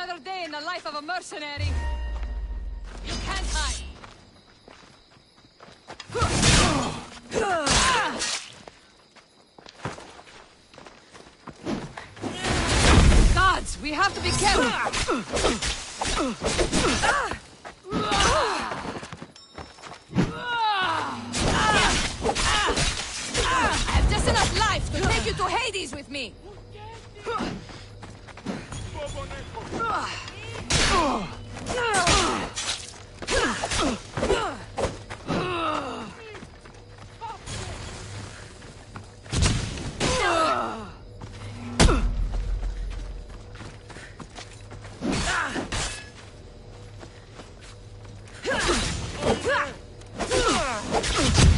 another day in the life of a mercenary. You can't hide. Gods, we have to be careful. I have just enough life to take you to Hades with me.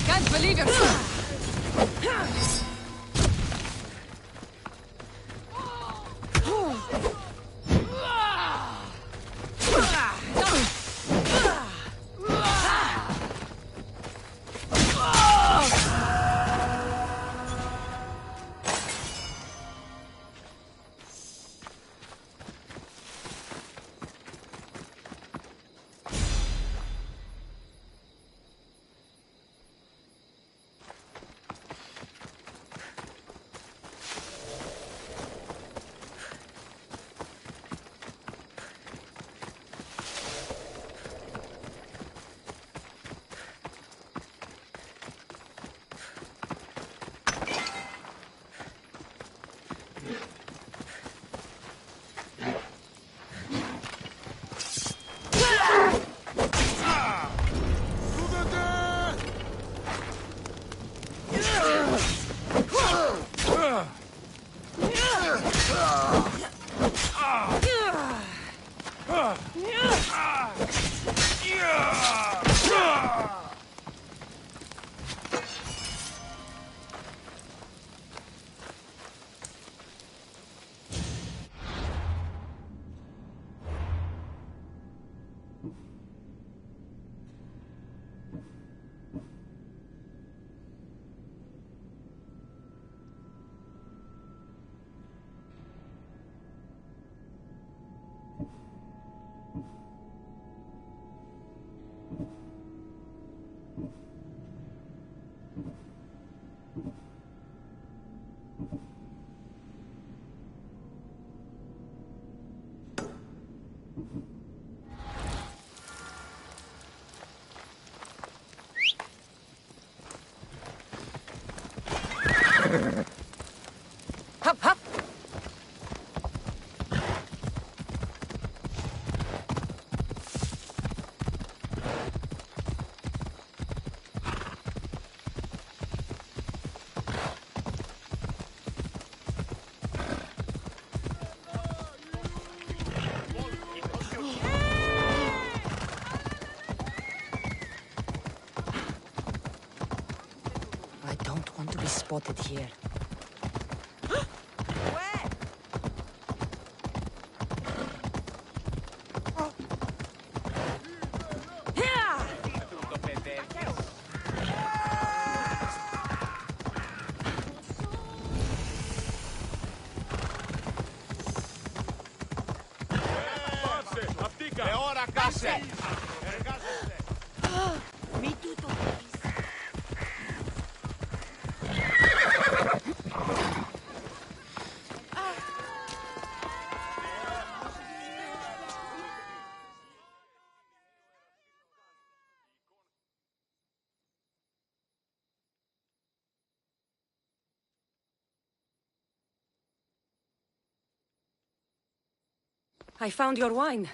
Can't believe yourself. Hop, hop. I don't want to be spotted here. I found your wine.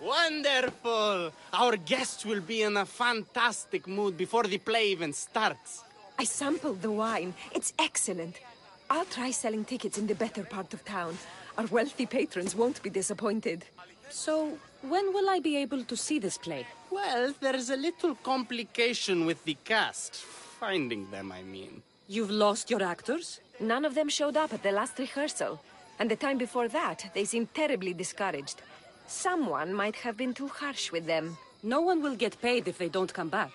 Wonderful! Our guests will be in a fantastic mood before the play even starts. I sampled the wine. It's excellent. I'll try selling tickets in the better part of town. Our wealthy patrons won't be disappointed. So, when will I be able to see this play? Well, there's a little complication with the cast. Finding them, I mean. You've lost your actors? None of them showed up at the last rehearsal. And the time before that, they seemed terribly discouraged. Someone might have been too harsh with them. No one will get paid if they don't come back.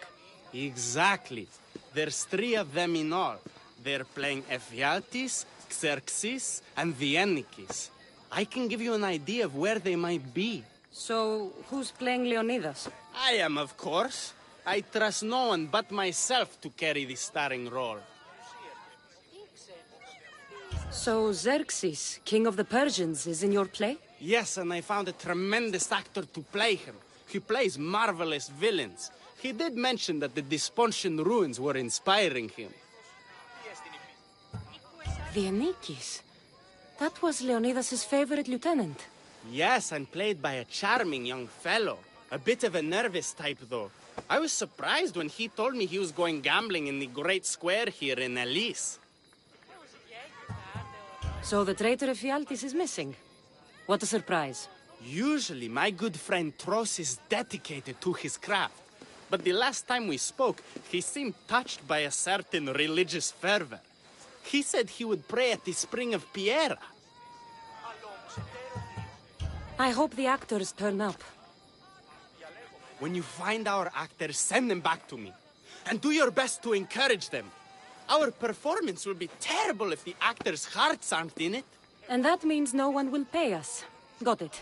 Exactly. There's 3 of them in all. They're playing Ephialtes, Xerxes, and the Ennikis. I can give you an idea of where they might be. So, who's playing Leonidas? I am, of course. I trust no one but myself to carry the starring role. So, Xerxes, king of the Persians, is in your play? Yes, and I found a tremendous actor to play him. He plays marvelous villains. He did mention that the Despontian ruins were inspiring him. The Anikis. That was Leonidas' favorite lieutenant. Yes, and played by a charming young fellow. A bit of a nervous type, though. I was surprised when he told me he was going gambling in the great square here in Elise. So the traitor Ephialtes is missing. What a surprise. Usually, my good friend Tros is dedicated to his craft. But the last time we spoke, he seemed touched by a certain religious fervor. He said he would pray at the spring of Piera. I hope the actors turn up. When you find our actors, send them back to me. And do your best to encourage them. Our performance will be terrible if the actors' hearts aren't in it. And that means no one will pay us. Got it.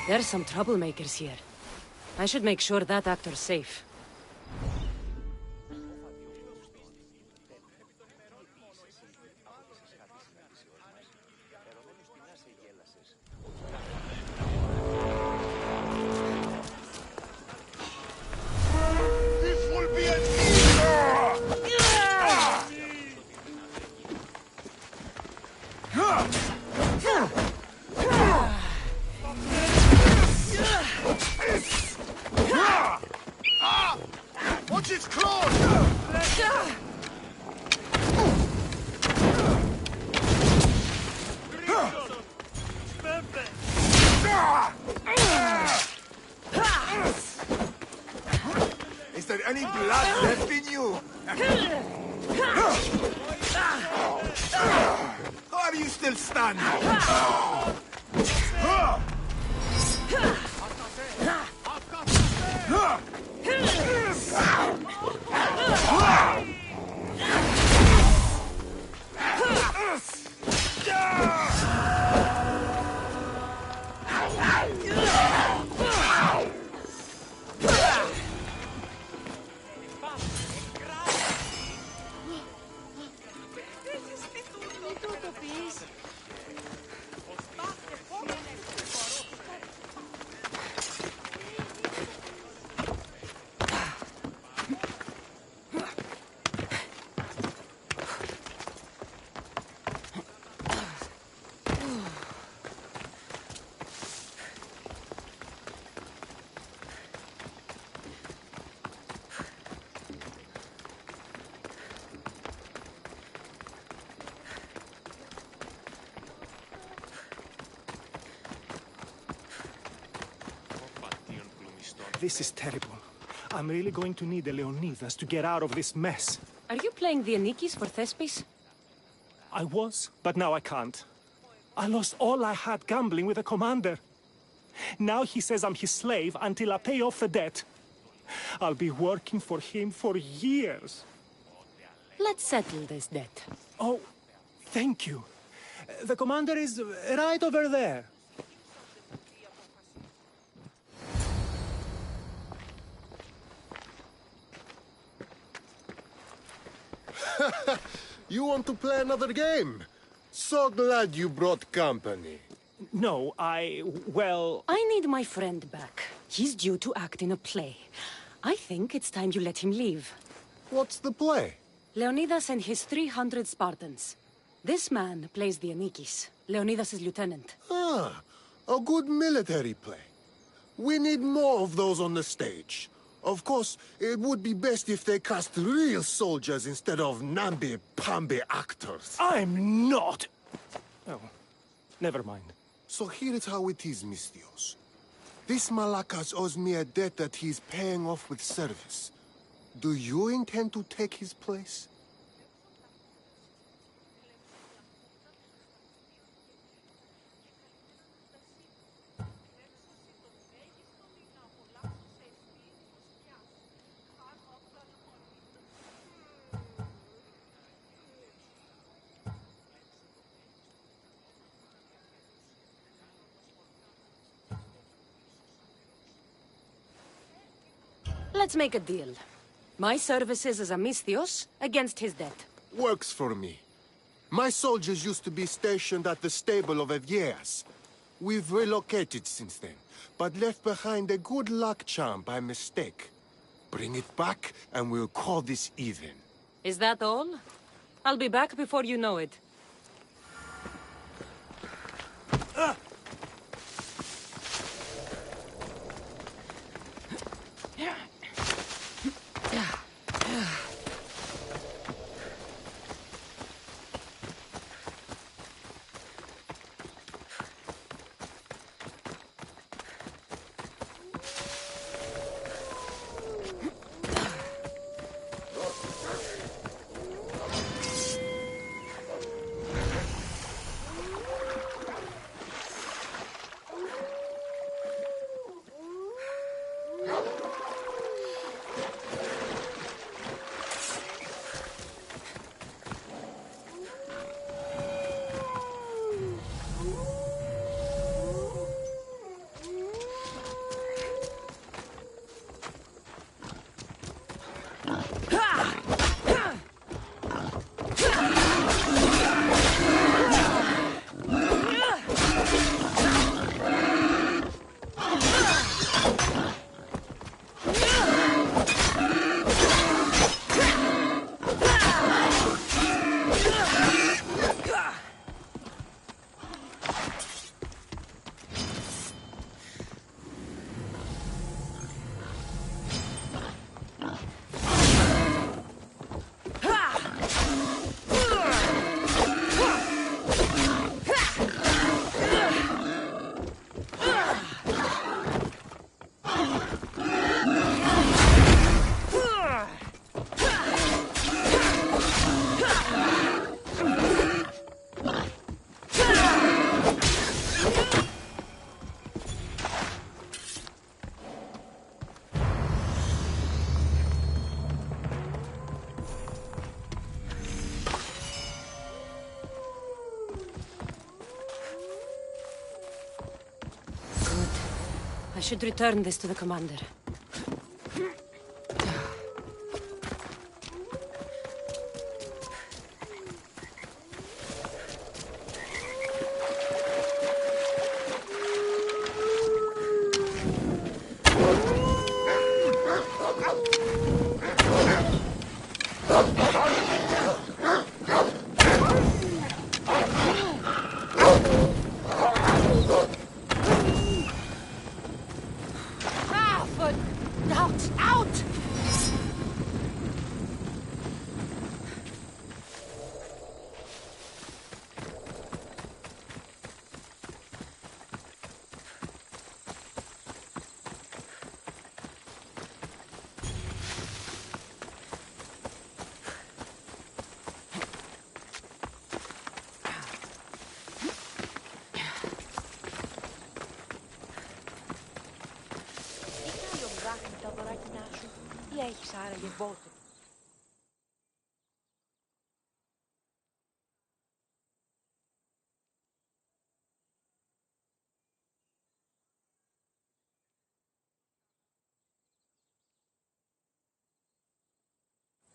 There's some troublemakers here. I should make sure that actor's safe. Is there any blood left in you? How are you still standing? This is terrible. I'm really going to need a Leonidas to get out of this mess. Are you playing the Anikis for Thespis? I was, but now I can't. I lost all I had gambling with the commander. Now he says I'm his slave until I pay off the debt. I'll be working for him for years. Let's settle this debt. Oh, thank you. The commander is right over there. You want to play another game? So glad you brought company. No, well... I need my friend back. He's due to act in a play. I think it's time you let him leave. What's the play? Leonidas and his 300 Spartans. This man plays the Anikis, Leonidas' lieutenant. Ah, a good military play. We need more of those on the stage. Of course, it would be best if they cast real soldiers instead of namby-pamby actors. I'm not! Oh, never mind. So here is how it is, Misthios. This Malakas owes me a debt that he's paying off with service. Do you intend to take his place? Let's make a deal. My services as a Misthios against his debt. Works for me. My soldiers used to be stationed at the stable of Evieas. We've relocated since then, but left behind a good luck charm by mistake. Bring it back, and we'll call this even. Is that all? I'll be back before you know it. I should return this to the commander. Out!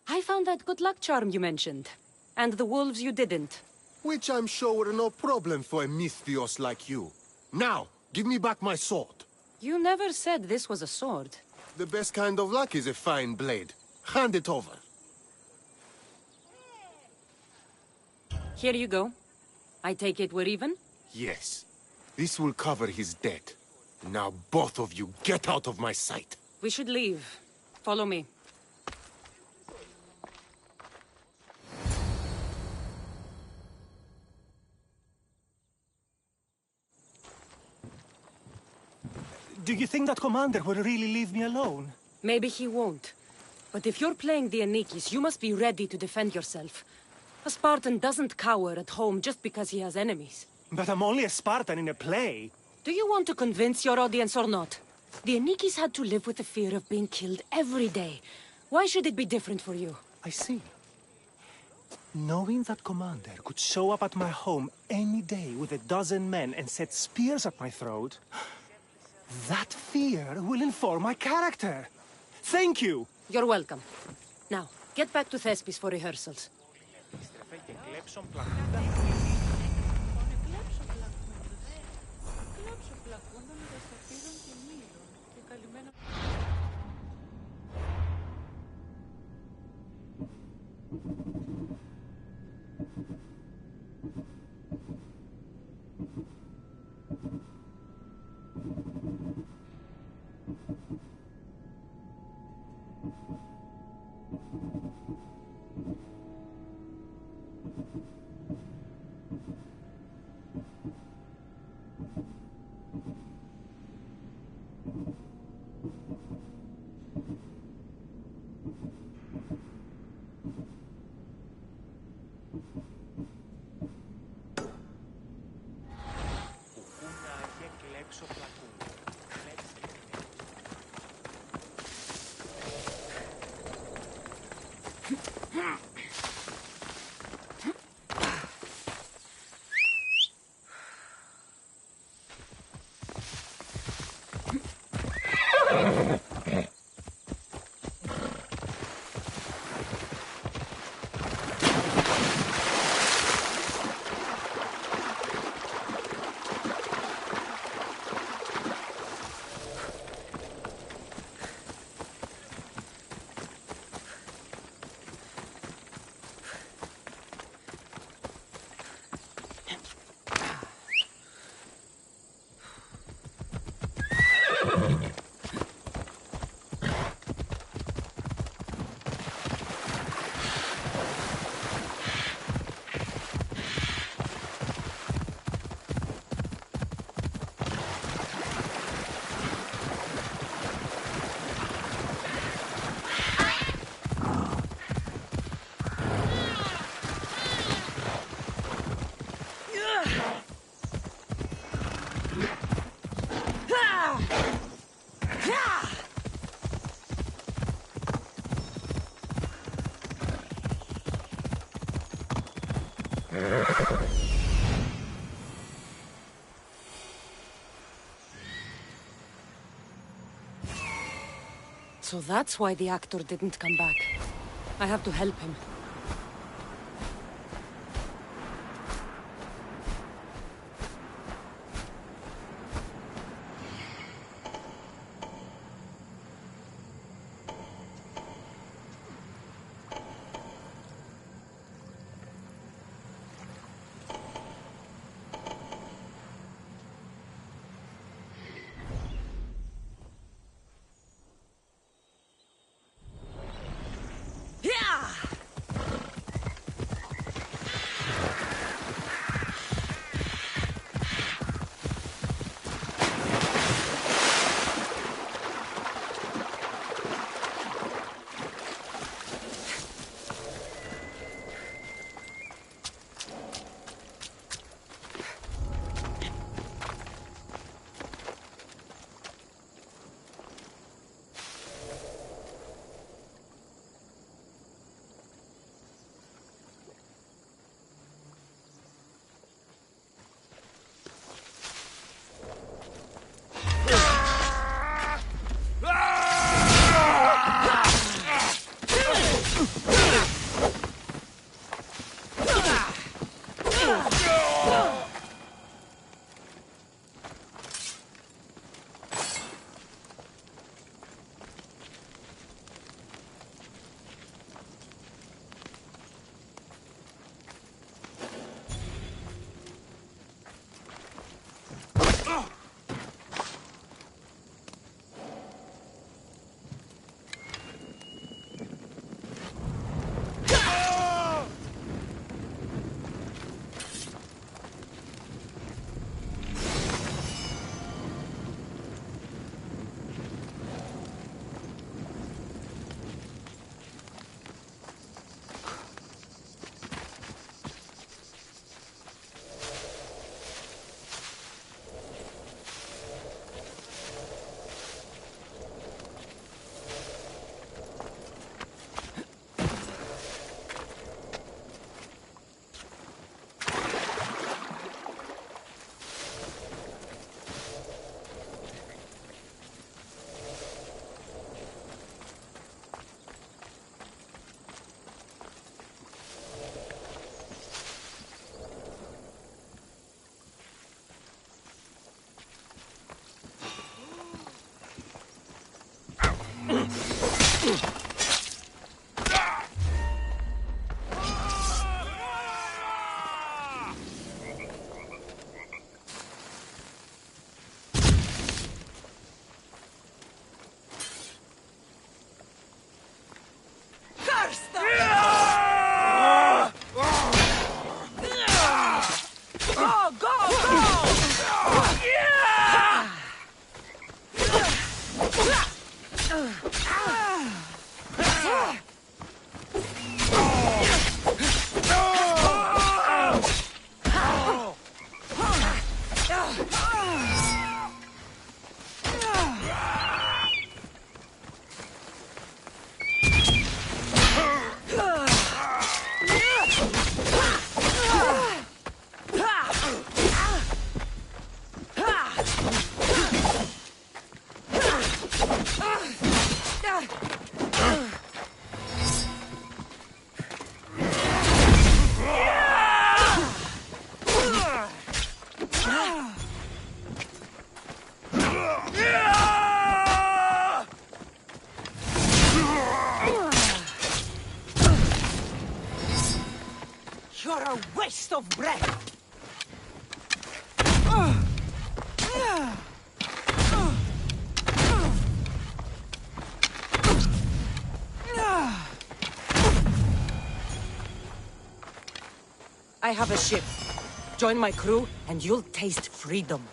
I found that good luck charm you mentioned. And the wolves you didn't. Which I'm sure were no problem for a mythios like you. Now, give me back my sword. You never said this was a sword. The best kind of luck is a fine blade. Hand it over. Here you go. I take it we're even? Yes. This will cover his debt. Now both of you get out of my sight. We should leave. Follow me. Do you think that commander will really leave me alone? Maybe he won't. But if you're playing the Anikis, you must be ready to defend yourself. A Spartan doesn't cower at home just because he has enemies. But I'm only a Spartan in a play. Do you want to convince your audience or not? The Anikis had to live with the fear of being killed every day. Why should it be different for you? I see. Knowing that commander could show up at my home any day with 12 men and set spears at my throat, that fear will inform my character. Thank you! You're welcome. Now, get back to Thespis for rehearsals. So that's why the actor didn't come back. I have to help him. You're a waste of breath! I have a ship. Join my crew, and you'll taste freedom.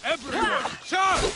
Everyone, charge!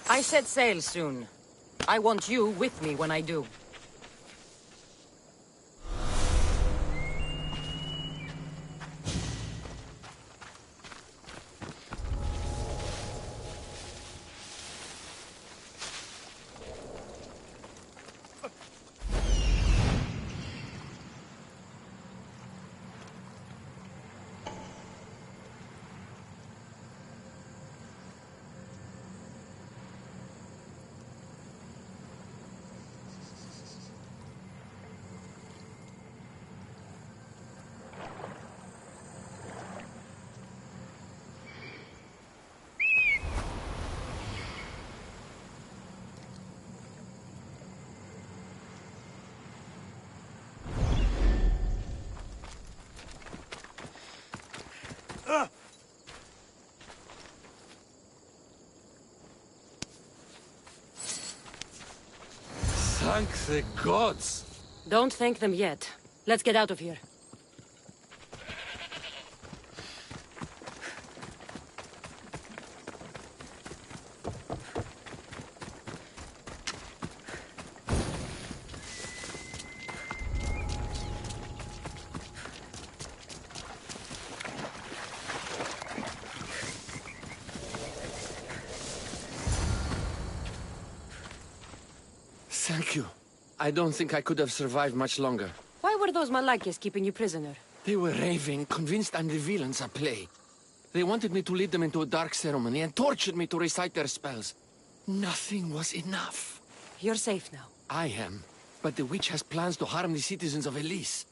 I set sail soon. I want you with me when I do. Thank the gods! Don't thank them yet. Let's get out of here. Thank you. I don't think I could have survived much longer. Why were those Malakias keeping you prisoner? They were raving, convinced I'm the villains at play. They wanted me to lead them into a dark ceremony and tortured me to recite their spells. Nothing was enough. You're safe now. I am. But the witch has plans to harm the citizens of Elise.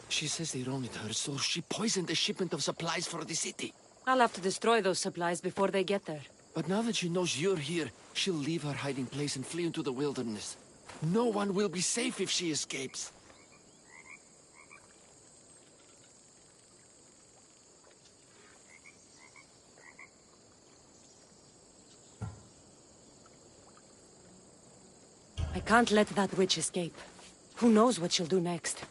She says they wronged her, so she poisoned a shipment of supplies for the city. I'll have to destroy those supplies before they get there. But now that she knows you're here, she'll leave her hiding place and flee into the wilderness. No one will be safe if she escapes. I can't let that witch escape. Who knows what she'll do next?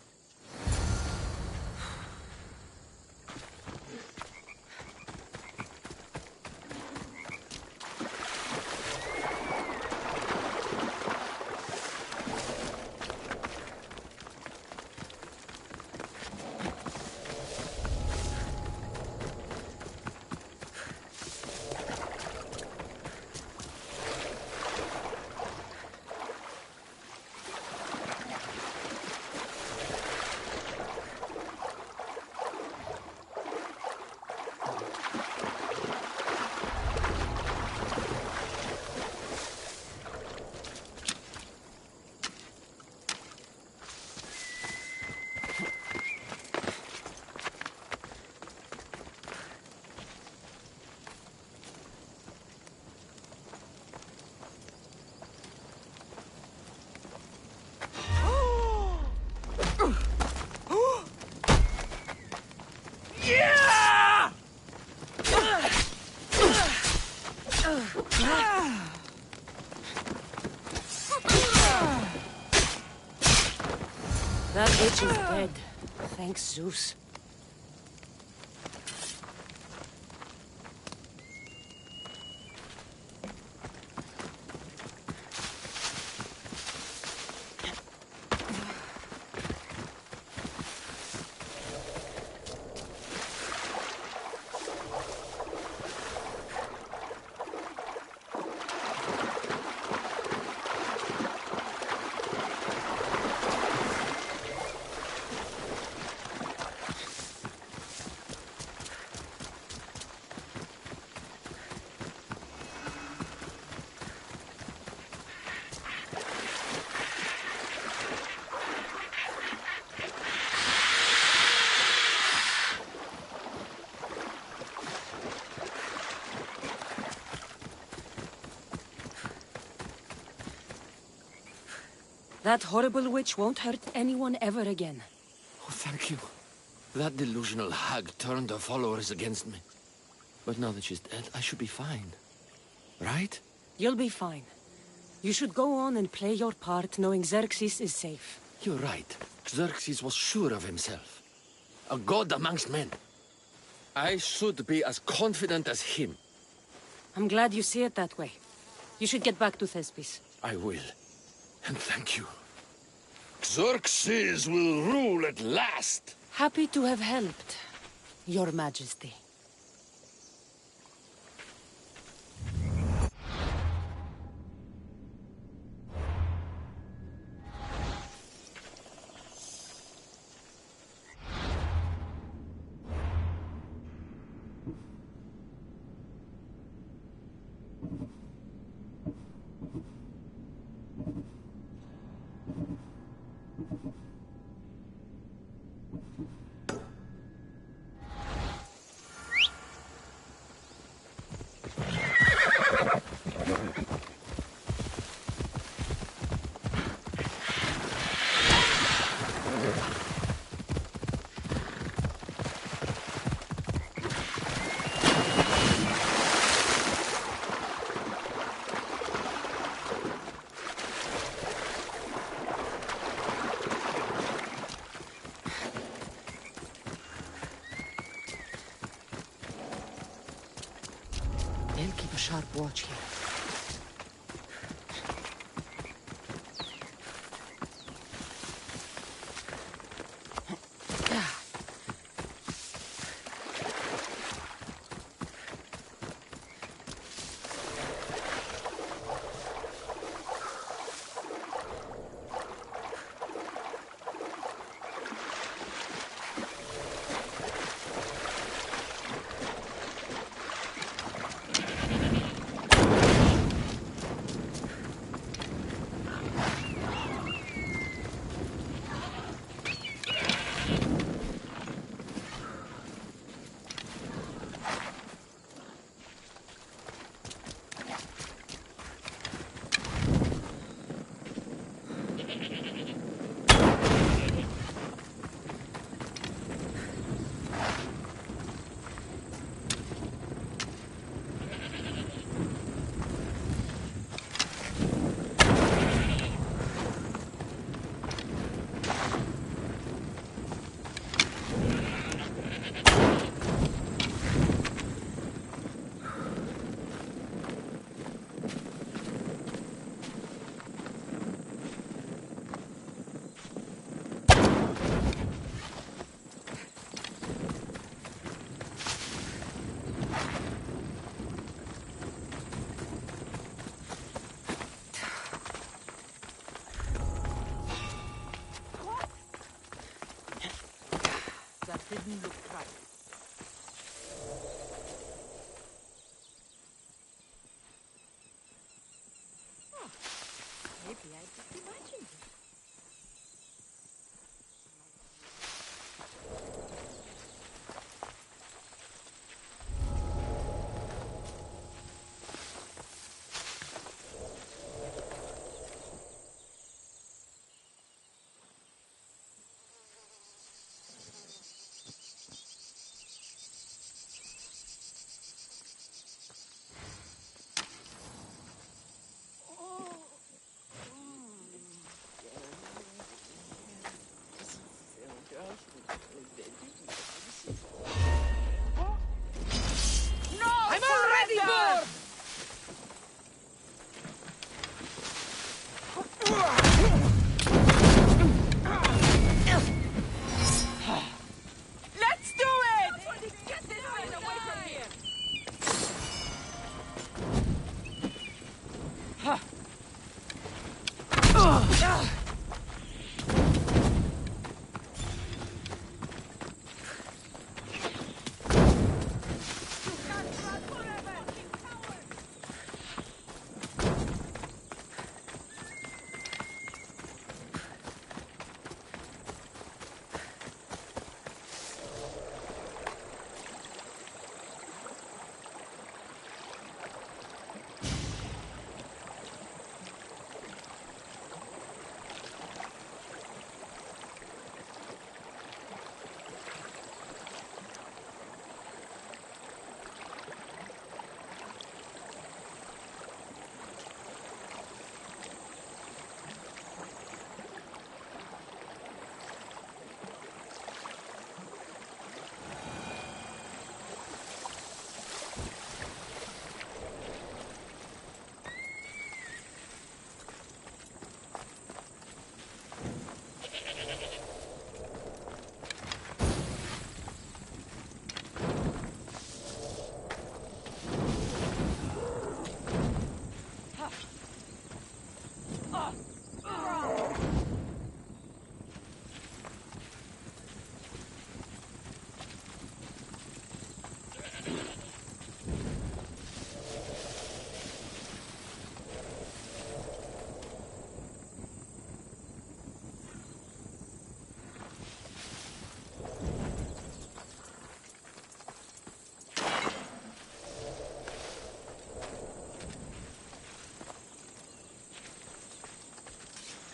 That witch is dead. Thanks, Zeus. That horrible witch won't hurt anyone ever again. Oh, thank you. That delusional hag turned her followers against me. But now that she's dead, I should be fine. Right? You'll be fine. You should go on and play your part knowing Xerxes is safe. You're right. Xerxes was sure of himself. A god amongst men. I should be as confident as him. I'm glad you see it that way. You should get back to Thespis. I will. And thank you. Xerxes will rule at last! Happy to have helped, Your Majesty. They'll keep a sharp watch here. Didn't look right. Maybe I just imagined it. I'm already bored! Let's do it! Get this man away from here!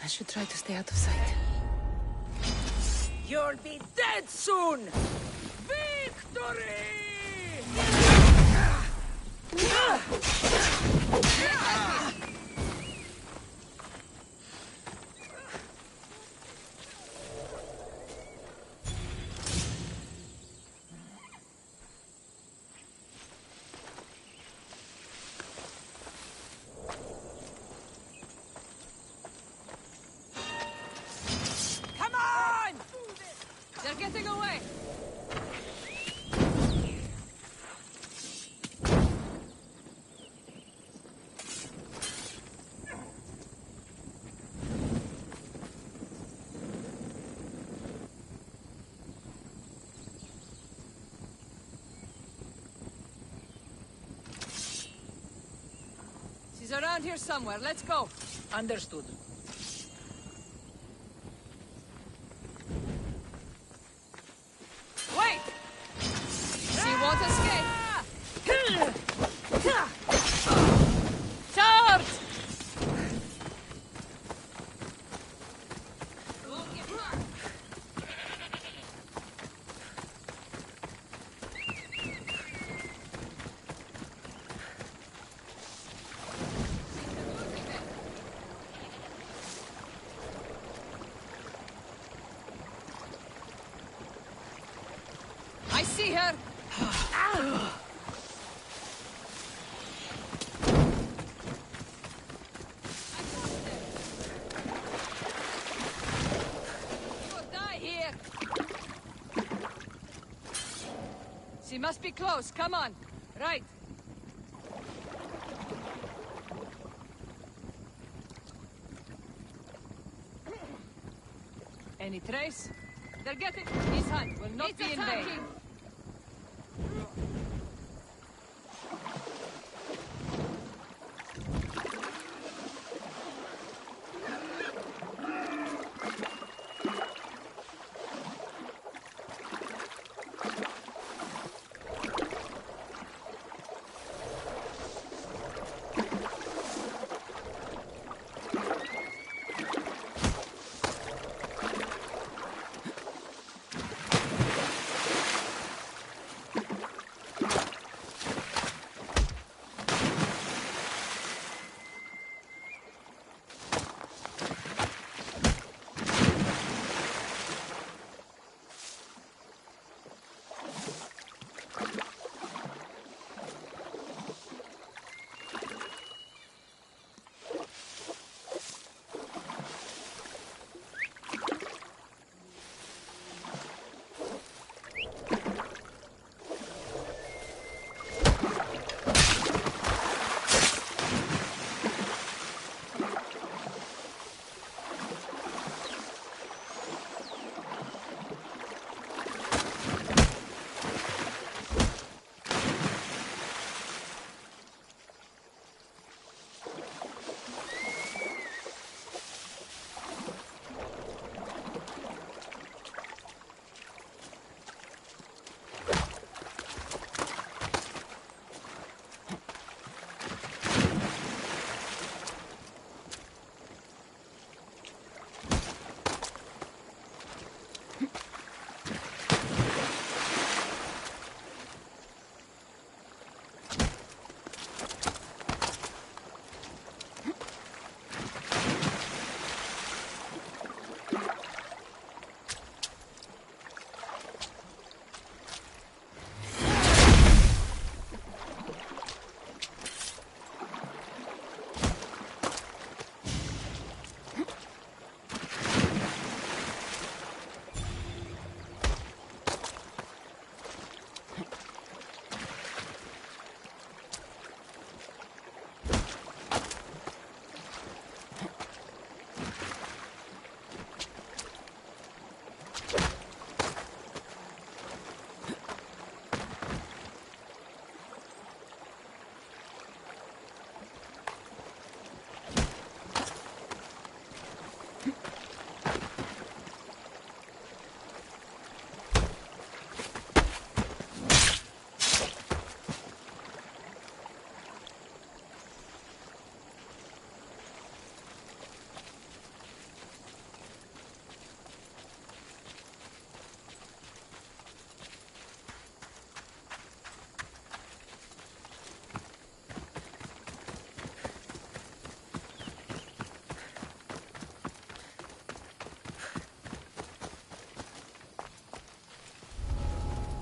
I should try to stay out of sight. You'll be dead soon! Victory! Come on! They're getting away! She's around here somewhere. Let's go. Understood. Wait! She won't escape. Charge! I see her. You'll die here. She must be close. Come on. Right. Any trace? They're getting... This hunt will not be in vain.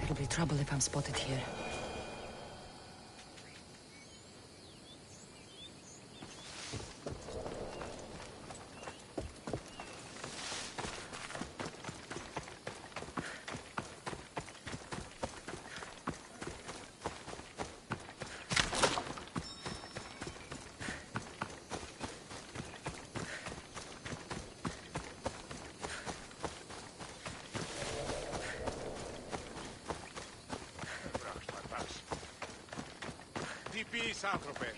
It'll be trouble if I'm spotted here. Τι πεις, άνθρωπε?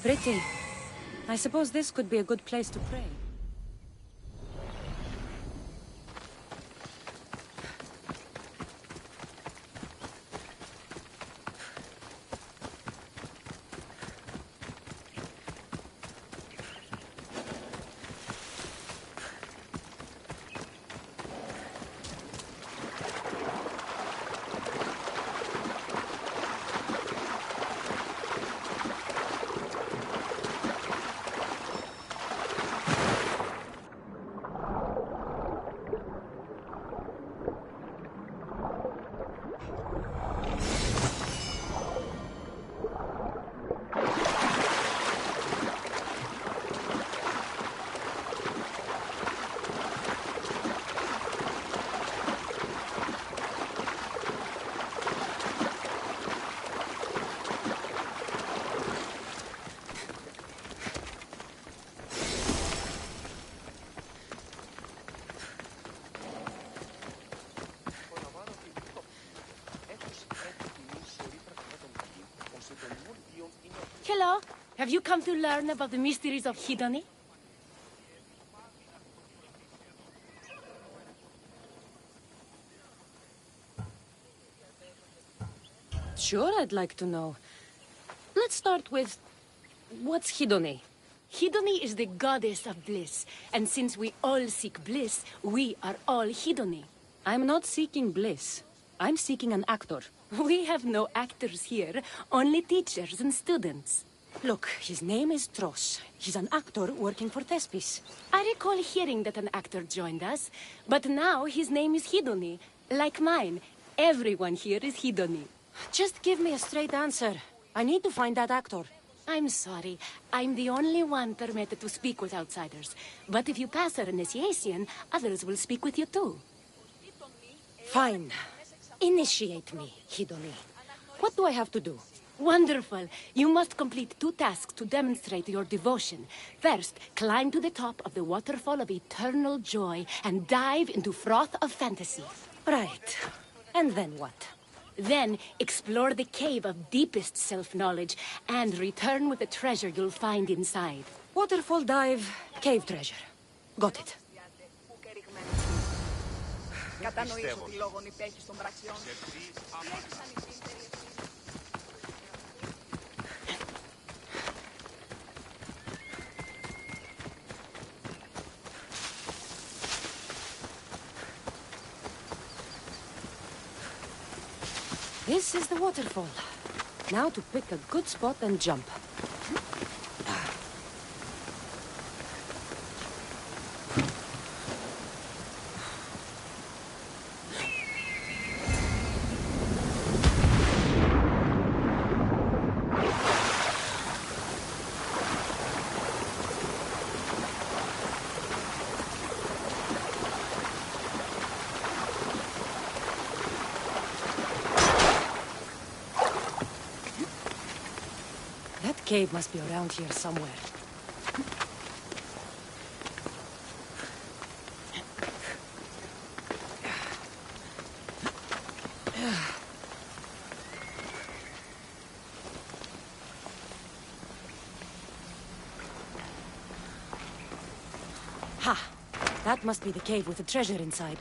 Pretty. I suppose this could be a good place to pray. Hello. Have you come to learn about the mysteries of Hedony? Sure, I'd like to know. Let's start with... what's Hedony? Hedony is the goddess of bliss, and since we all seek bliss, we are all Hedony. I'm not seeking bliss. I'm seeking an actor. We have no actors here, only teachers and students. Look, his name is Tros. He's an actor working for Thespis. I recall hearing that an actor joined us, but now his name is Hedony. Like mine, everyone here is Hedony. Just give me a straight answer. I need to find that actor. I'm sorry. I'm the only one permitted to speak with outsiders. But if you pass our initiation, others will speak with you too. Fine. Initiate me, Hedony. What do I have to do? Wonderful. You must complete 2 tasks to demonstrate your devotion. First, climb to the top of the waterfall of eternal joy and dive into froth of fantasy. Right. And then what? Then, explore the cave of deepest self-knowledge and return with the treasure you'll find inside. Waterfall dive, cave treasure. Got it. This is the waterfall. Now to pick a good spot and jump. That cave must be around here somewhere. Ha! That must be the cave with the treasure inside.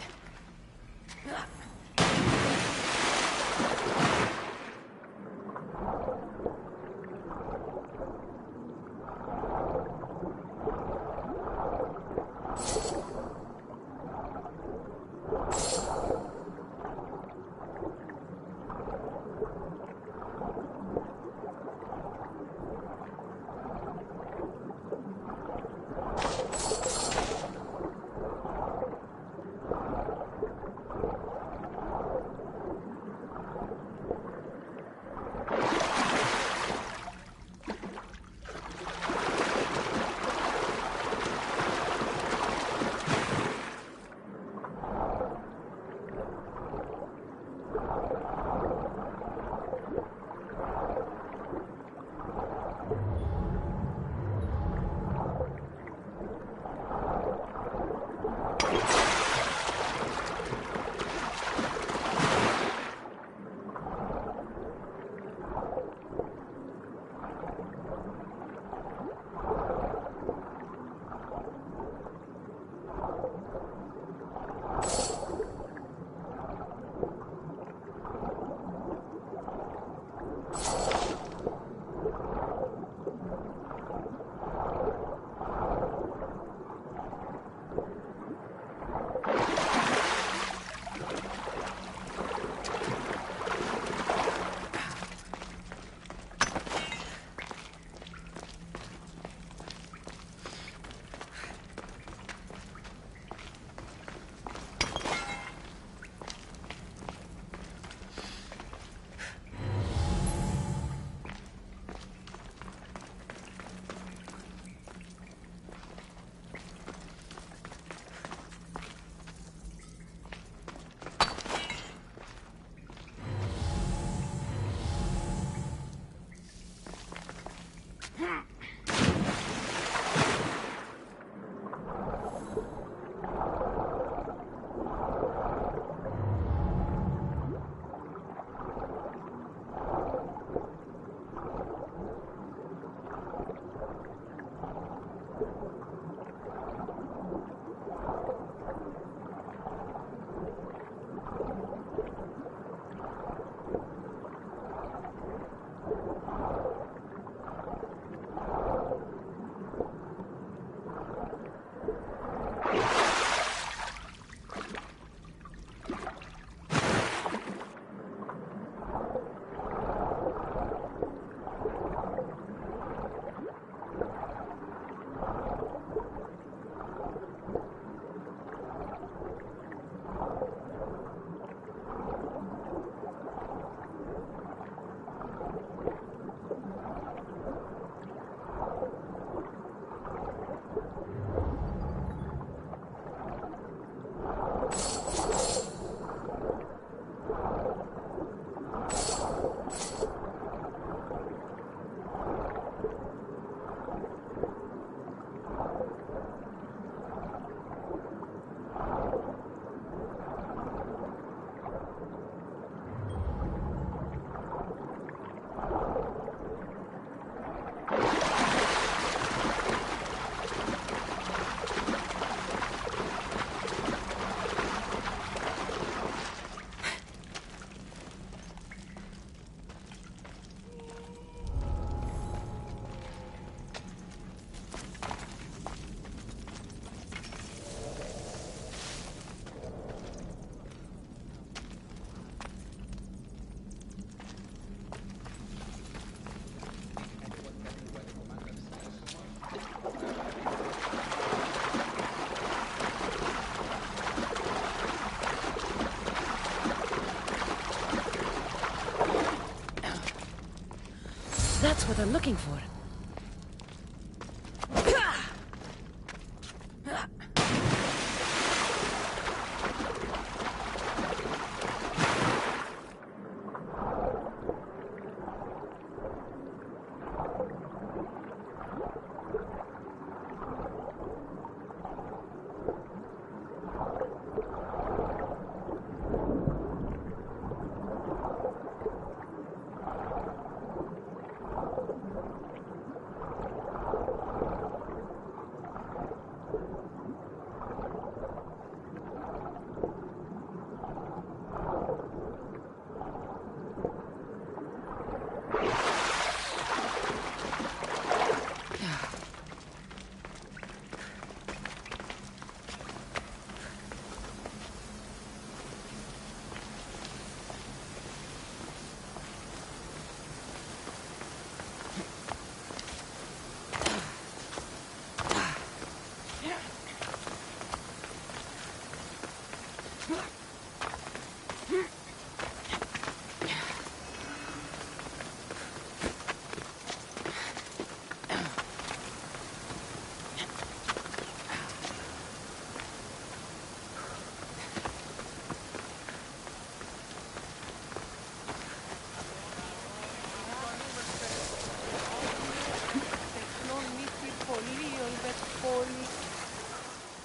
That's what I'm looking for.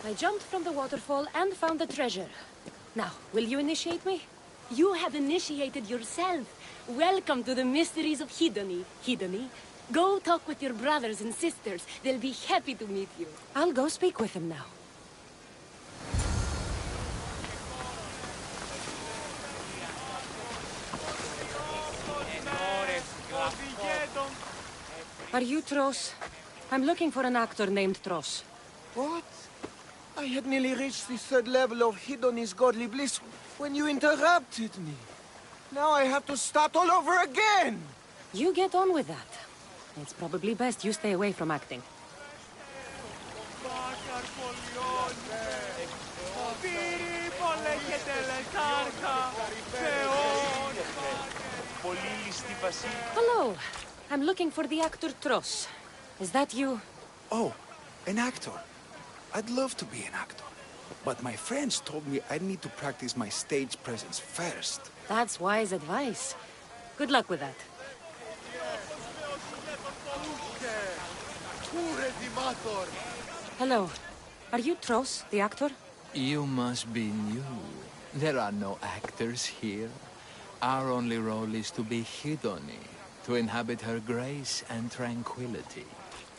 I jumped from the waterfall and found the treasure. Now, will you initiate me? You have initiated yourself. Welcome to the mysteries of Hedony. Hedony, go talk with your brothers and sisters. They'll be happy to meet you. I'll go speak with them now. Are you Tros? I'm looking for an actor named Tros. What? I had nearly reached the third level of Hedony's godly bliss when you interrupted me. Now I have to start all over again! You get on with that. It's probably best you stay away from acting. Hello. I'm looking for the actor Tros. Is that you? Oh, an actor. I'd love to be an actor. But my friends told me I need to practice my stage presence first. That's wise advice. Good luck with that. Hello. Are you Tros, the actor? You must be new. There are no actors here. Our only role is to be Hedony, to inhabit her grace and tranquility.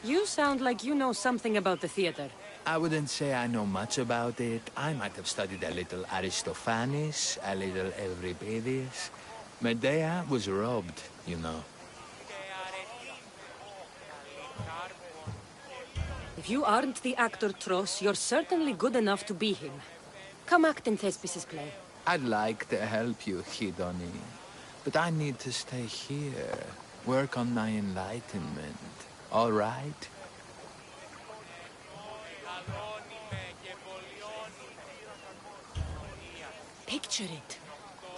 You sound like you know something about the theater. I wouldn't say I know much about it. I might have studied a little Aristophanes, a little Euripides. Medea was robbed, you know. If you aren't the actor Tros, you're certainly good enough to be him. Come act in Thespis' play. I'd like to help you, Hedony. But I need to stay here, work on my enlightenment. All right? Picture it.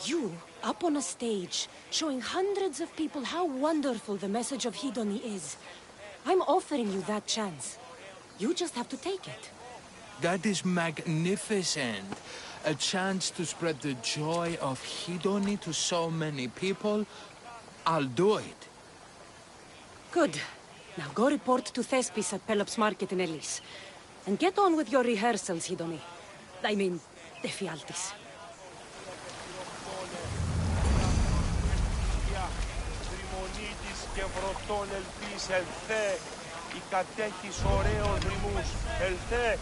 You, up on a stage, showing hundreds of people how wonderful the message of Hedony is. I'm offering you that chance. You just have to take it. That is magnificent. A chance to spread the joy of Hedony to so many people. I'll do it. Good. Now go report to Thespis at Pelops Market in Elis. And get on with your rehearsals, Hedony. I mean, Ephialtes. Και βρωτών ελπίς ελθέ, η κατέχεις ωραίων ρυμούς, ελθέ.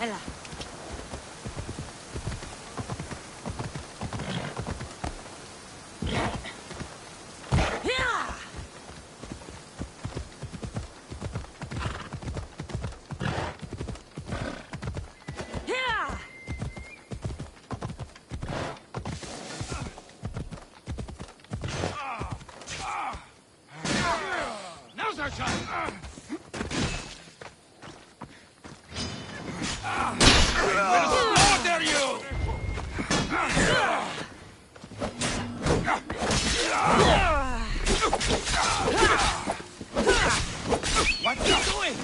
Έλα. Slaughter you! What are you doing?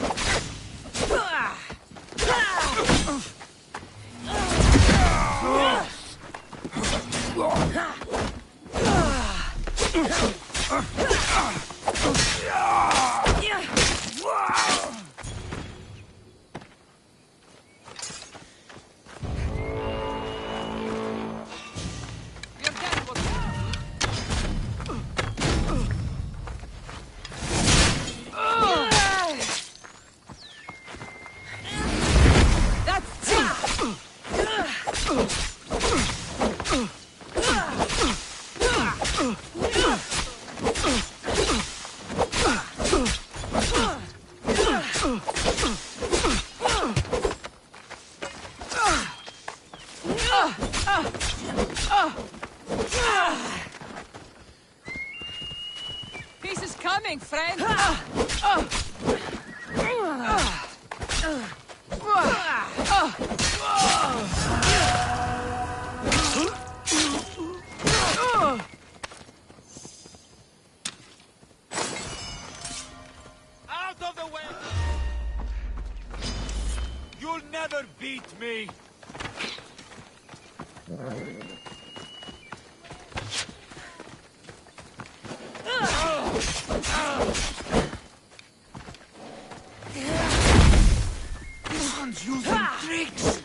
Peace is coming, friend. Out of the way! You'll never beat me! This one's using tricks!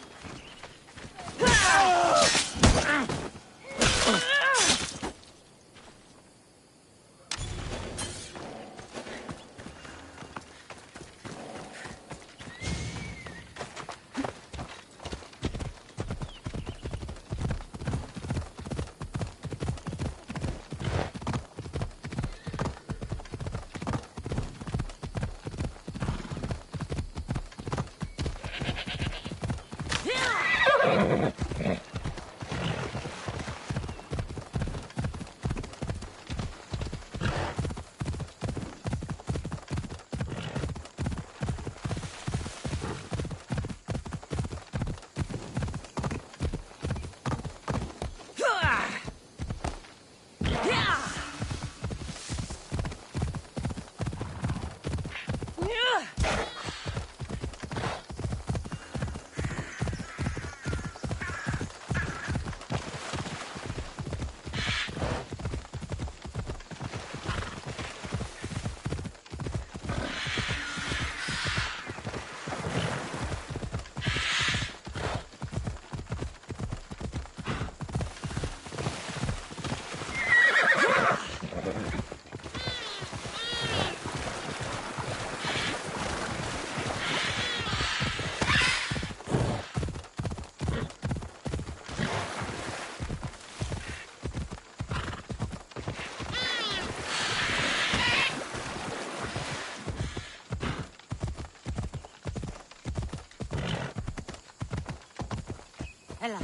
Ella.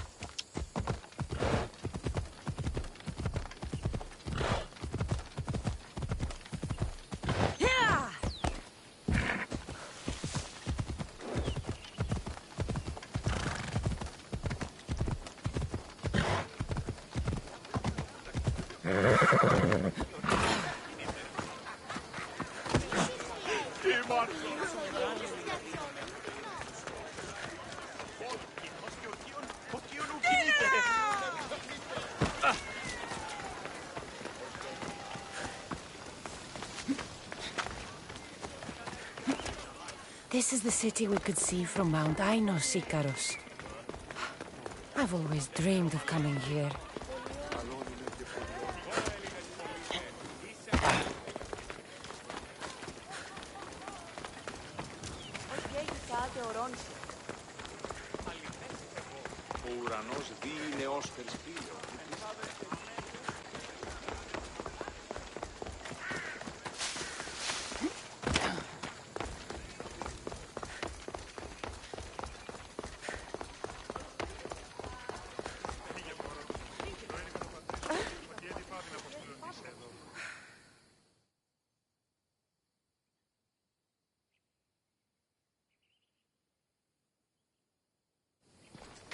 This is the city we could see from Mount Ainos, Ikaros. I've always dreamed of coming here. Ο ουρανός δει νεόσφαιρς πλοίο.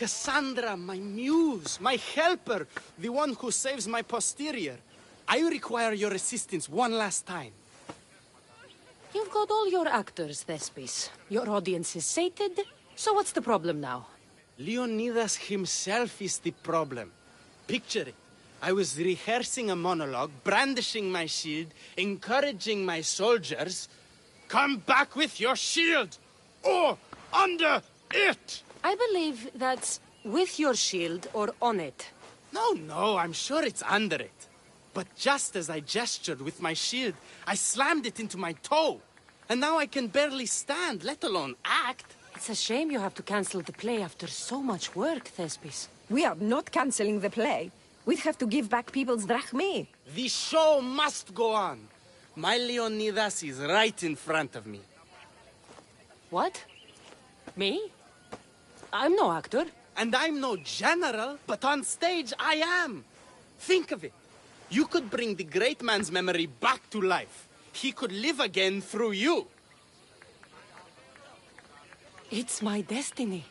Cassandra, my muse, my helper, the one who saves my posterior. I require your assistance one last time. You've got all your actors, Thespis. Your audience is sated, so what's the problem now? Leonidas himself is the problem. Picture it. I was rehearsing a monologue, brandishing my shield, encouraging my soldiers. Come back with your shield! Or under it! I believe that's with your shield or on it. No, I'm sure it's under it. But just as I gestured with my shield, I slammed it into my toe. And now I can barely stand, let alone act. It's a shame you have to cancel the play after so much work, Thespis. We are not canceling the play. We'd have to give back people's drachmae. The show must go on. My Leonidas is right in front of me. What? Me? I'm no actor. And I'm no general, but on stage I am. Think of it. You could bring the great man's memory back to life. He could live again through you. It's my destiny.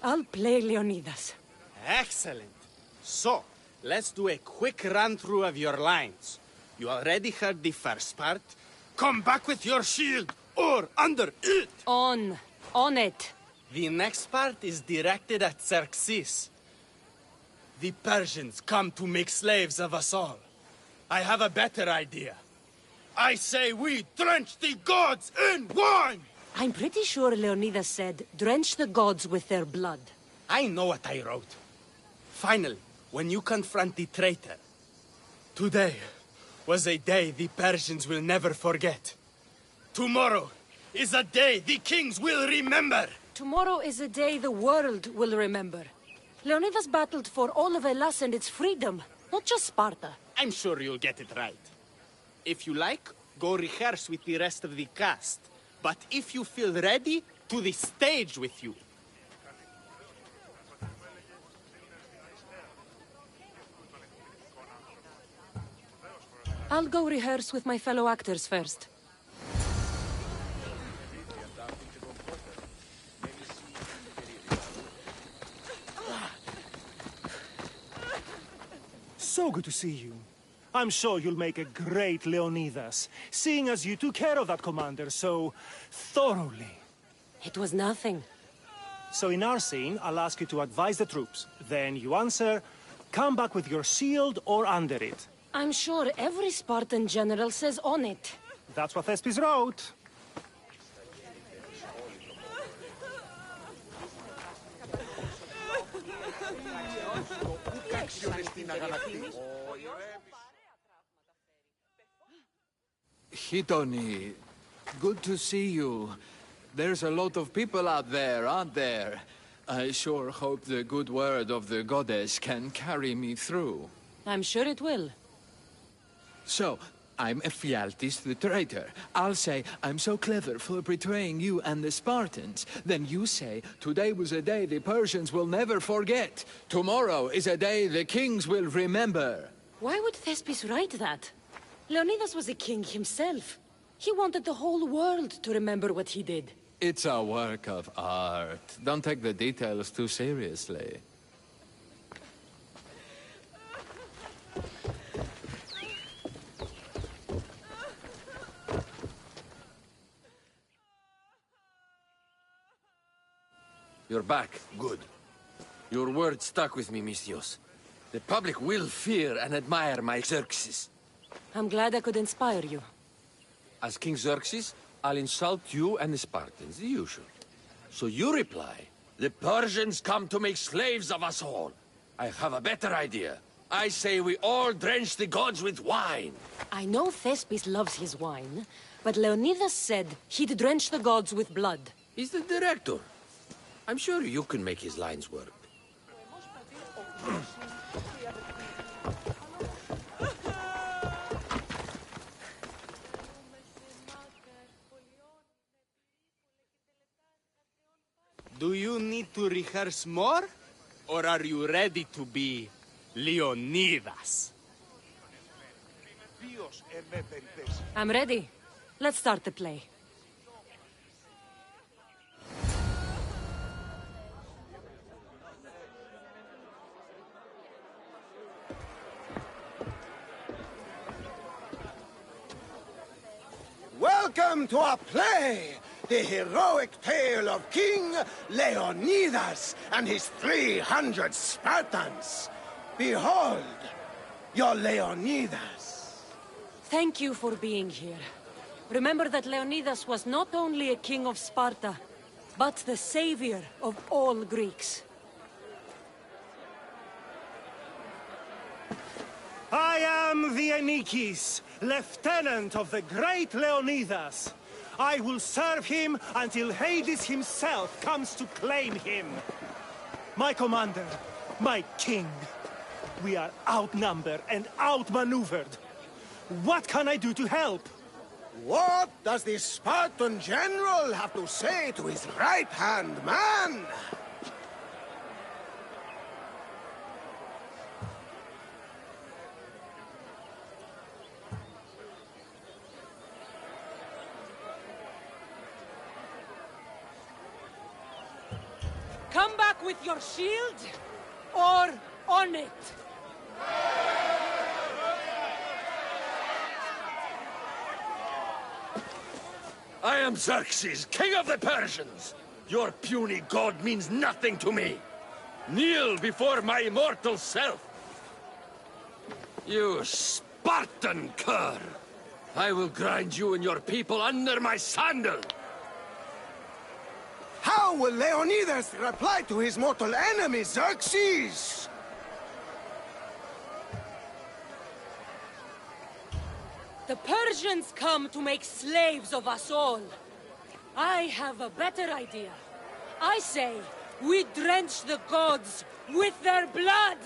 I'll play Leonidas. Excellent. So, let's do a quick run-through of your lines. You already heard the first part. Come back with your shield, or under it. On it. The next part is directed at Xerxes. The Persians come to make slaves of us all. I have a better idea. I say we drench the gods in wine! I'm pretty sure Leonidas said, drench the gods with their blood. I know what I wrote. Finally, when you confront the traitor, today was a day the Persians will never forget. Tomorrow is a day the kings will remember. Tomorrow is a day the world will remember. Leonidas battled for all of Hellas and its freedom, not just Sparta. I'm sure you'll get it right. If you like, go rehearse with the rest of the cast. But if you feel ready, to the stage with you. I'll go rehearse with my fellow actors first. So good to see you. I'm sure you'll make a great Leonidas, seeing as you took care of that commander so thoroughly. It was nothing. So in our scene, I'll ask you to advise the troops. Then you answer, come back with your shield or under it. I'm sure every Spartan general says on it. That's what Thespis wrote. Hitoni, good to see you. There's a lot of people out there, aren't there? I sure hope the good word of the goddess can carry me through. I'm sure it will. So, I'm Ephialtes the traitor. I'll say, I'm so clever for betraying you and the Spartans. Then you say, today was a day the Persians will never forget. Tomorrow is a day the kings will remember. Why would Thespis write that? Leonidas was a king himself. He wanted the whole world to remember what he did. It's a work of art. Don't take the details too seriously. You're back. Good. Your word stuck with me, Misthios. The public will fear and admire my Xerxes. I'm glad I could inspire you. As King Xerxes, I'll insult you and the Spartans, the usual. So you reply, the Persians come to make slaves of us all. I have a better idea. I say we all drench the gods with wine. I know Thespis loves his wine, but Leonidas said he'd drench the gods with blood. He's the director. I'm sure you can make his lines work. Do you need to rehearse more? Or are you ready to be Leonidas? I'm ready. Let's start the play. Welcome to our play, the heroic tale of King Leonidas and his 300 Spartans. Behold, your Leonidas. Thank you for being here. Remember that Leonidas was not only a king of Sparta, but the savior of all Greeks. I am the Anikis, lieutenant of the great Leonidas. I will serve him until Hades himself comes to claim him. My commander, my king, we are outnumbered and outmaneuvered. What can I do to help? What does the Spartan general have to say to his right-hand man? Come back with your shield, or on it. I am Xerxes, king of the Persians. Your puny god means nothing to me. Kneel before my immortal self. You Spartan cur! I will grind you and your people under my sandal. How will Leonidas reply to his mortal enemy, Xerxes? The Persians come to make slaves of us all. I have a better idea. I say, we drench the gods with their blood!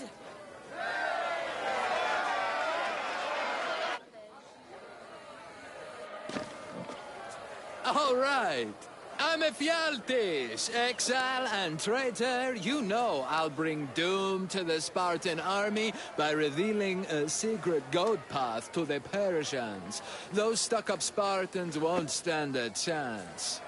All right. I'm Ephialtes, exile and traitor. You know I'll bring doom to the Spartan army by revealing a secret goat path to the Persians. Those stuck-up Spartans won't stand a chance.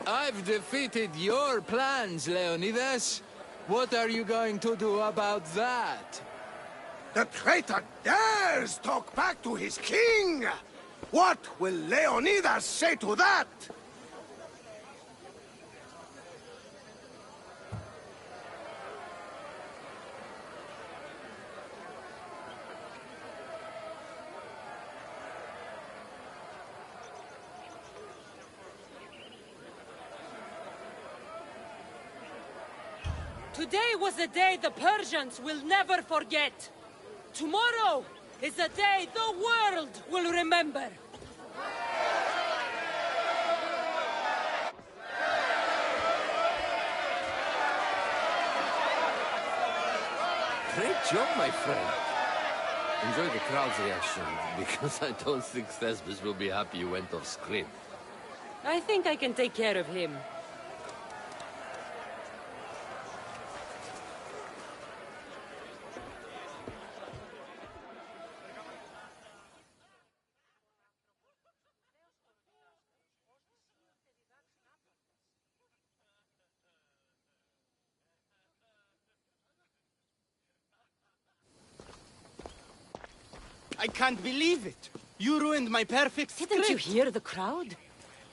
I've defeated your plans, Leonidas. What are you going to do about that? The traitor dares talk back to his king! What will Leonidas say to that? Today was a day the Persians will never forget. Tomorrow is a day the world will remember. Great job, my friend. Enjoy the crowd's reaction, because I don't think Thesbus will be happy you went off script. I think I can take care of him. I can't believe it. You ruined my perfect script. Didn't you hear the crowd?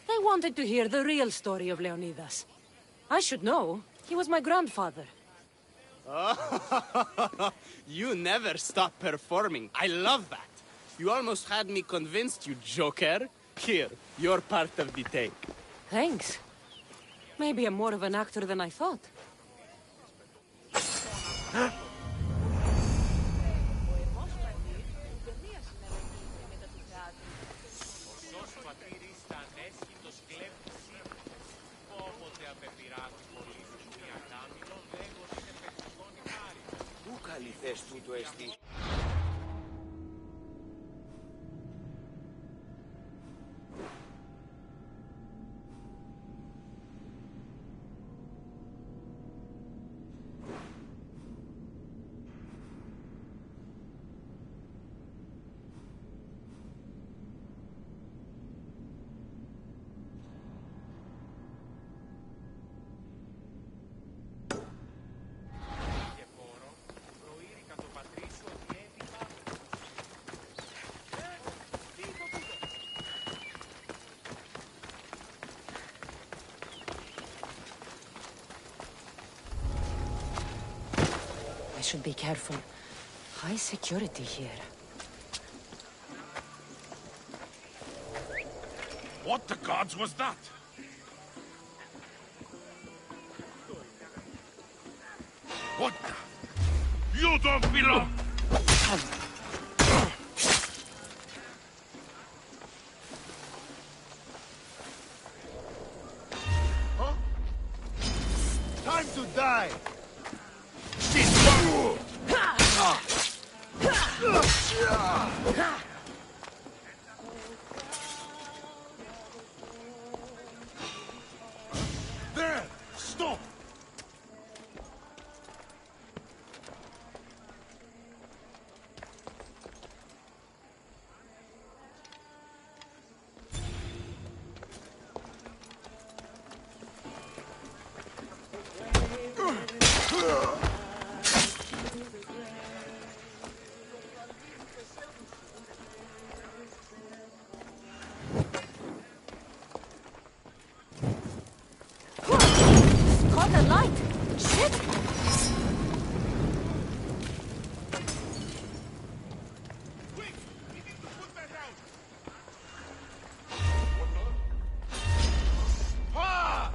They wanted to hear the real story of Leonidas. I should know. He was my grandfather. Oh, you never stop performing. I love that. You almost had me convinced, you joker. Here, you're part of the take. Thanks. Maybe I'm more of an actor than I thought. should be careful. High security here. What the gods was that? What the? You don't belong! Huh? Time to die! There! Stop! Caught a light! Shit! Quick! We need to put that out! Ah!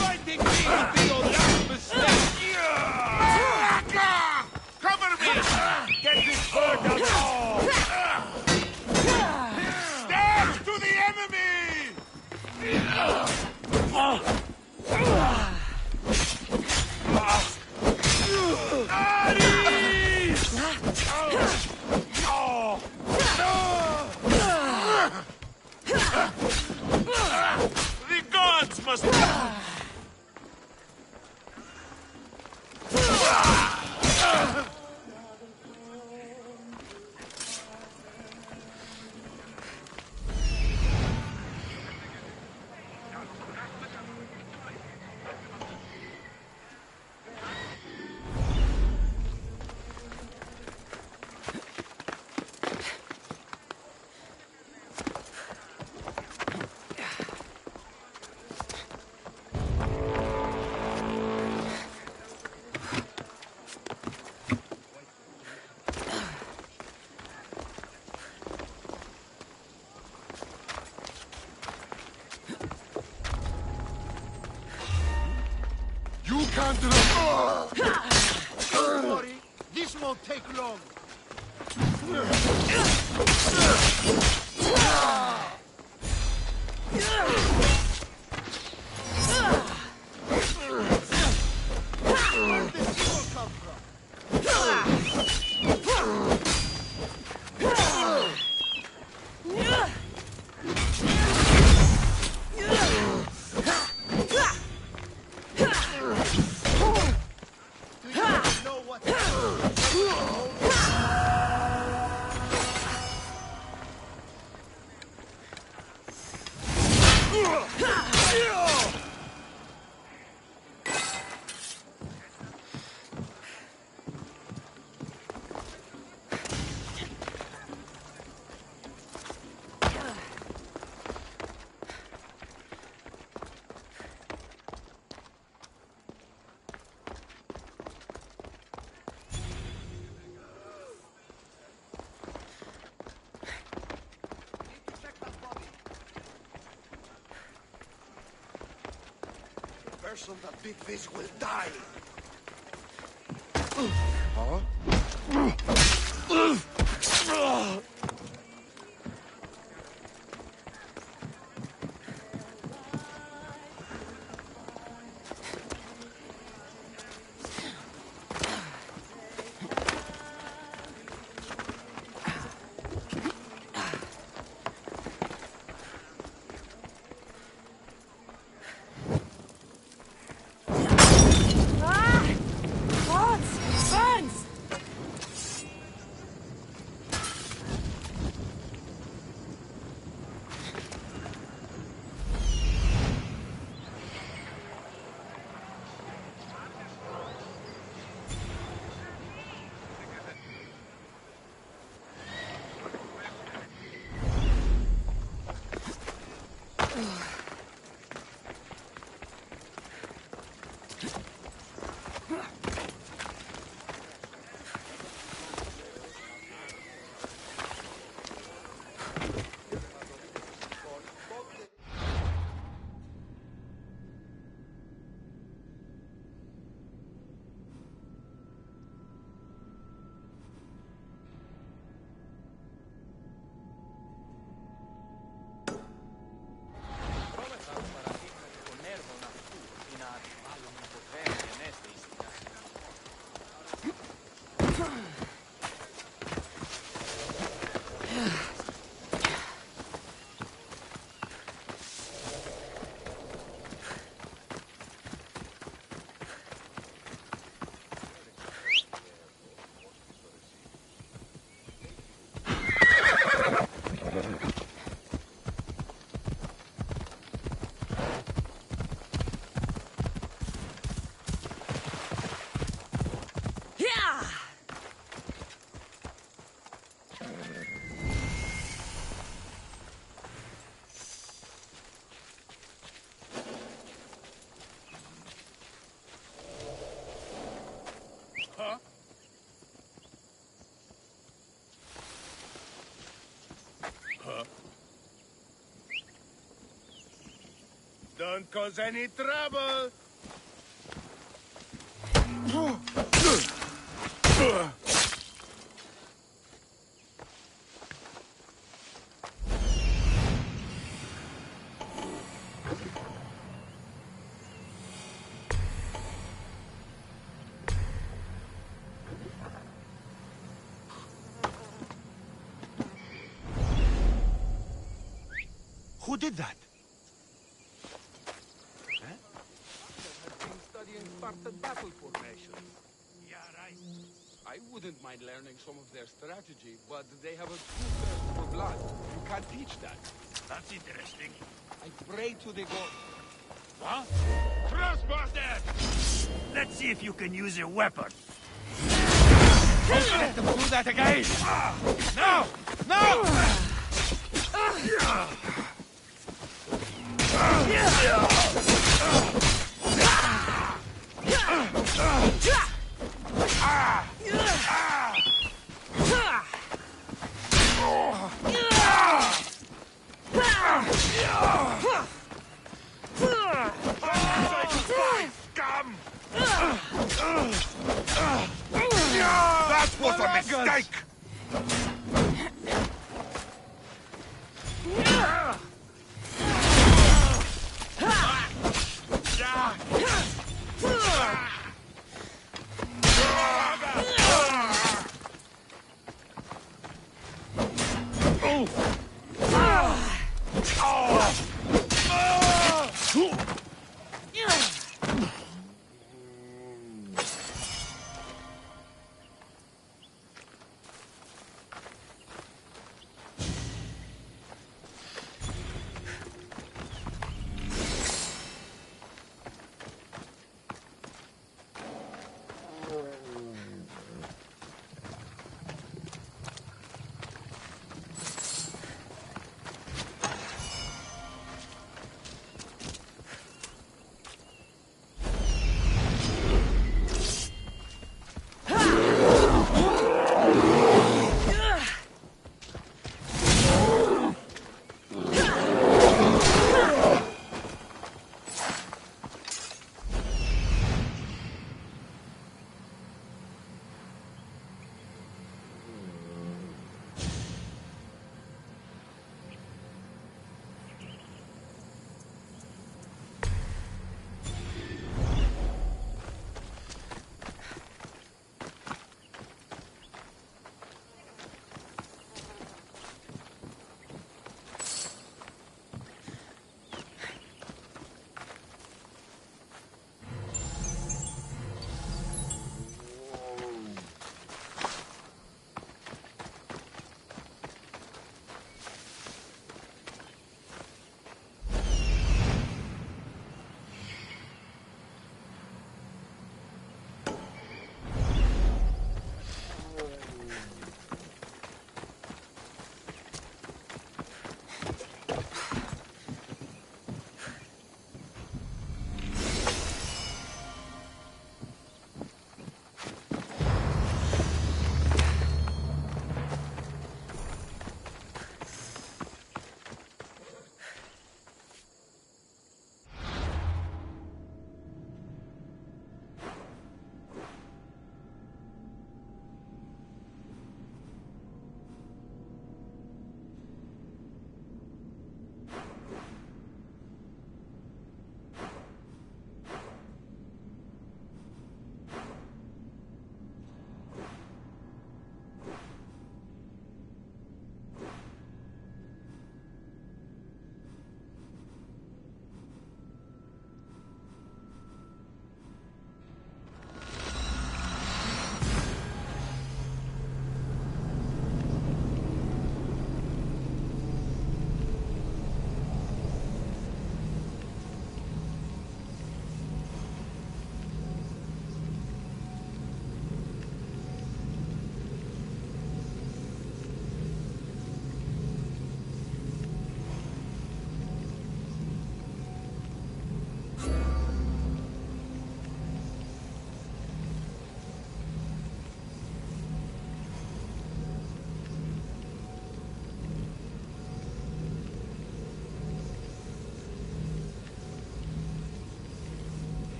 Fighting me will be your last mistake! Cover me! Get this bird out! Stand to the enemy! The gods must... You can't run! Don't worry, this won't take long. Where did this fuel come from? Do you know what? Person that big fish will die. Don't cause any trouble. Who did that? Studying Spartan battle formation. Yeah, right. I wouldn't mind learning some of their strategy, but they have a true thirst for blood. You can't teach that. That's interesting. I pray to the god. What? Crossbar there! Let's see if you can use a weapon. Don't let them do that again! No! No! That was a mistake!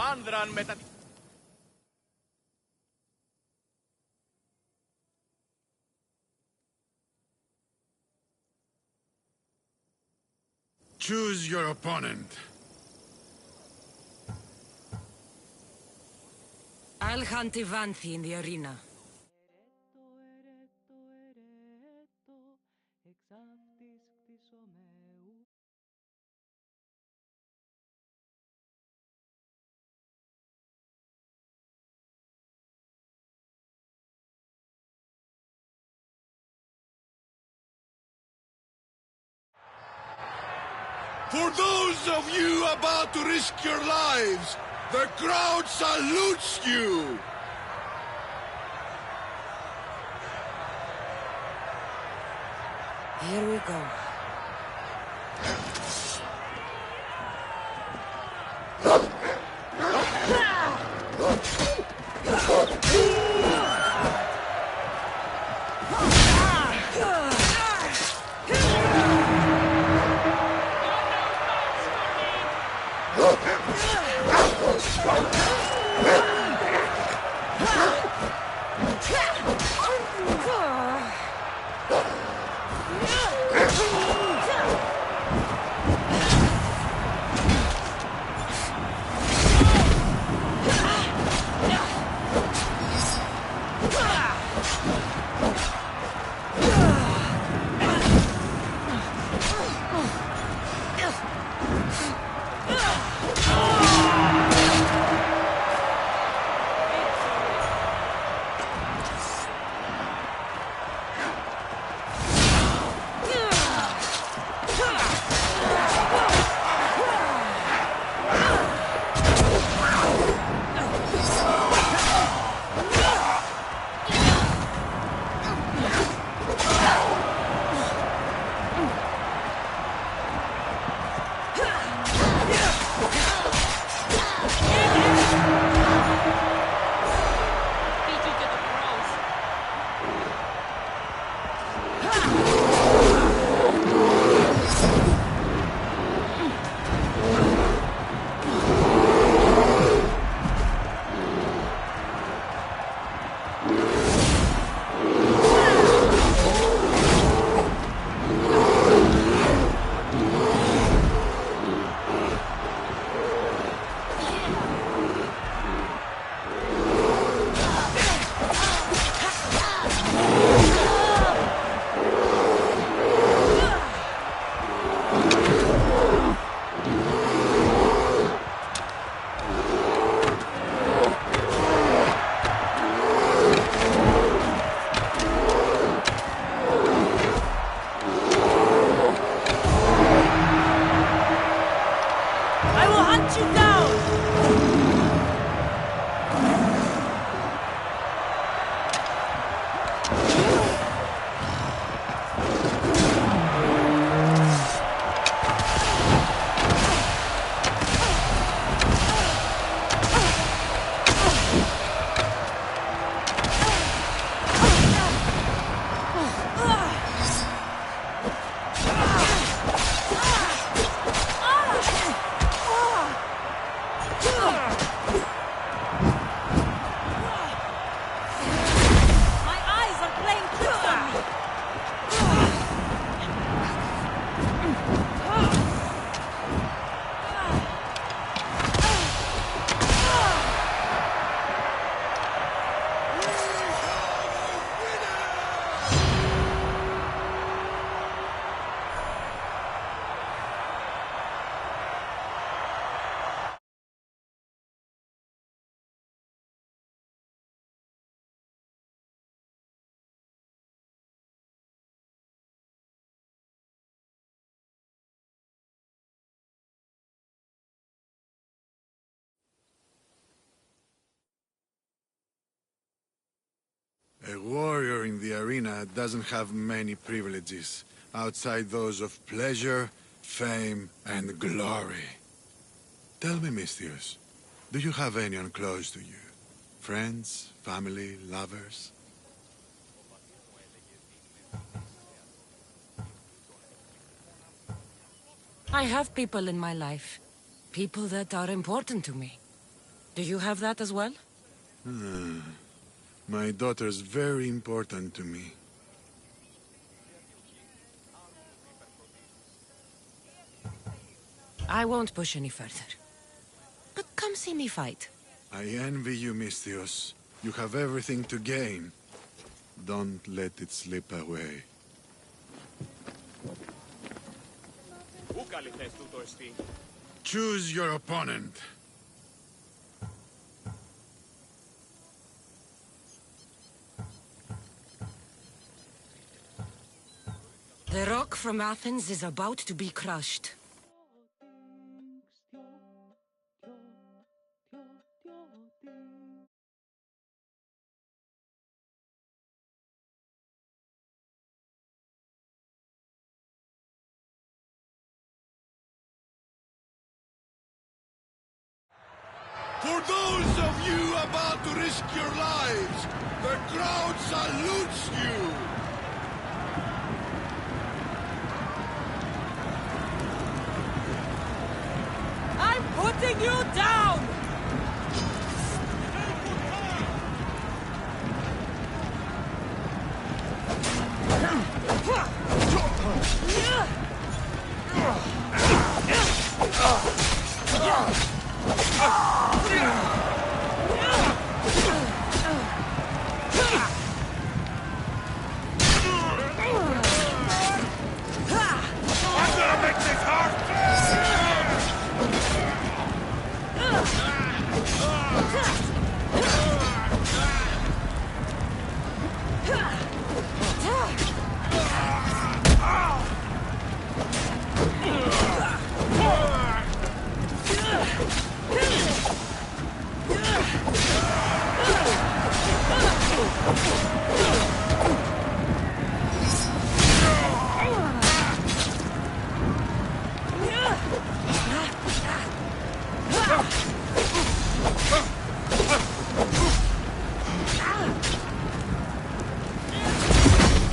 andran med... Choose your opponent. I'll hunt Ivanthi in the arena. For those of you about to risk your lives, the crowd salutes you! Here we go. A warrior in the arena doesn't have many privileges, outside those of pleasure, fame, and glory. Tell me, Misthios, do you have anyone close to you? Friends, family, lovers? I have people in my life. People that are important to me. Do you have that as well? My daughter's very important to me. I won't push any further. But come see me fight. I envy you, Misthios. You have everything to gain. Don't let it slip away. Choose your opponent. The rock from Athens is about to be crushed. For those of you about to risk your lives, the crowd salutes you! I'm putting you down!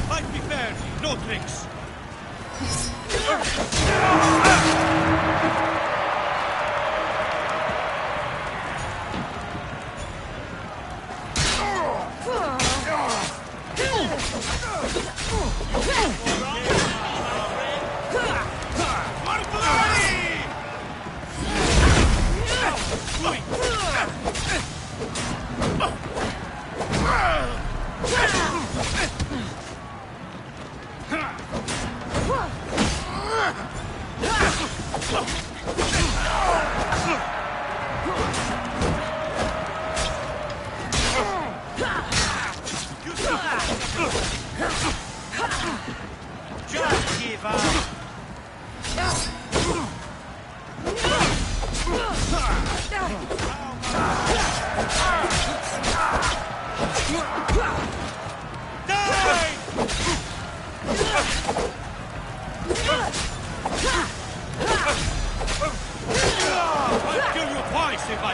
Fight me fair, no tricks. Just give up. I'll kill you twice if I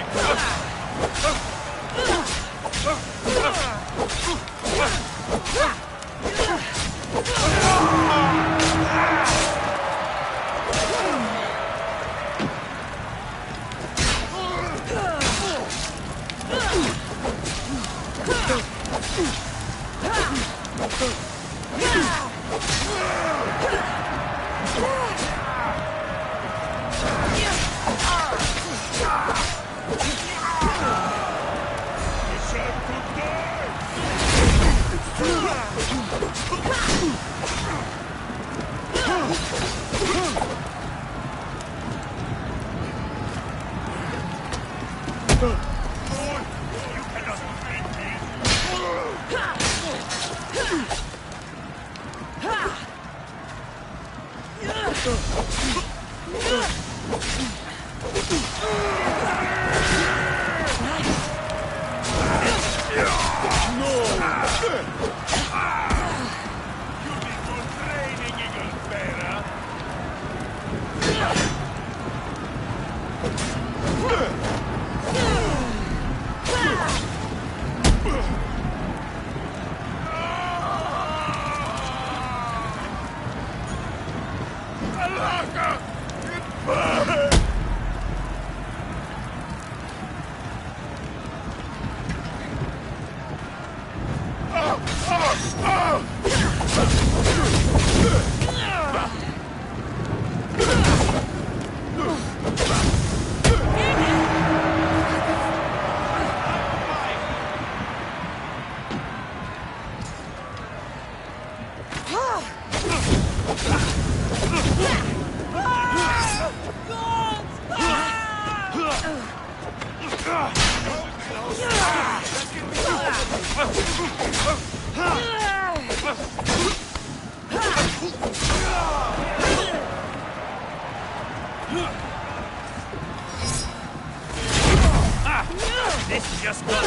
This just got...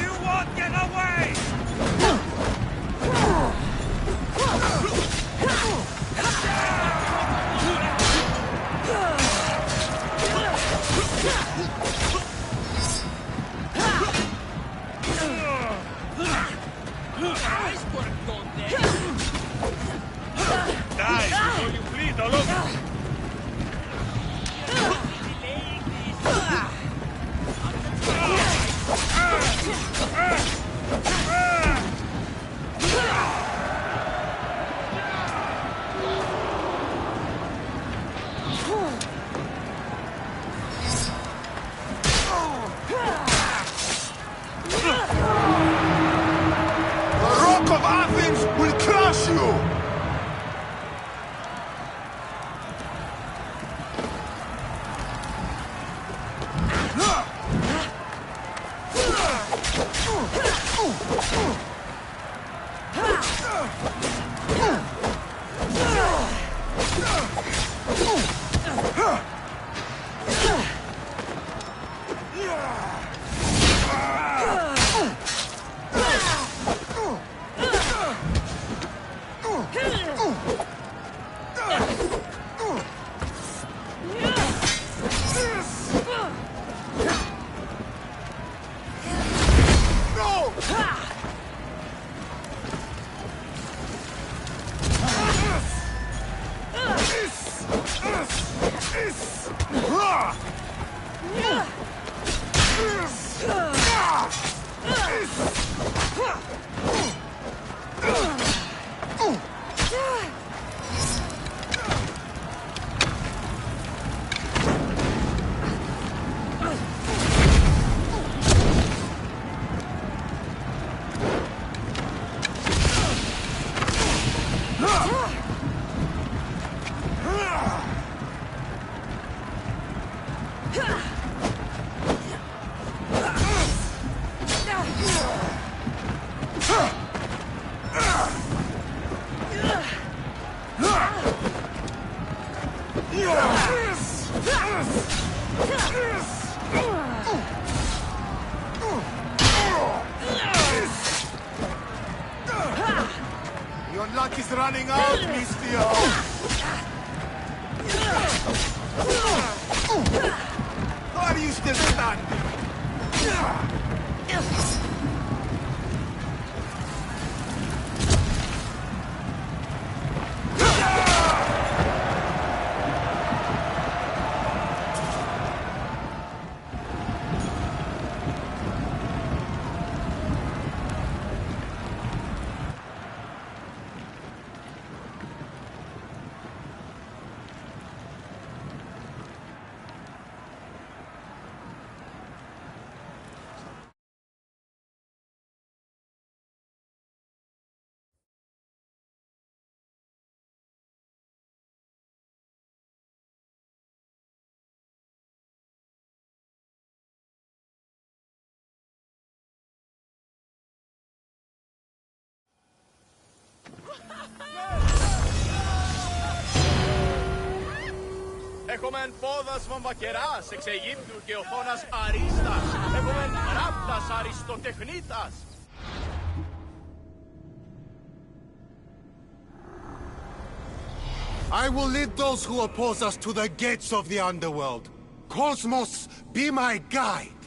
You won't get away! Die before you bleed all over! Your luck is running out, Mistio! Why are you still standing? Έχομεν πόδας βομβακεράς, εξ Αιγύπτου και οθόνας αρίστας. Έχομεν ράπτας αριστοτεχνίτας. I will lead those who oppose us to the gates of the underworld. Cosmos, be my guide!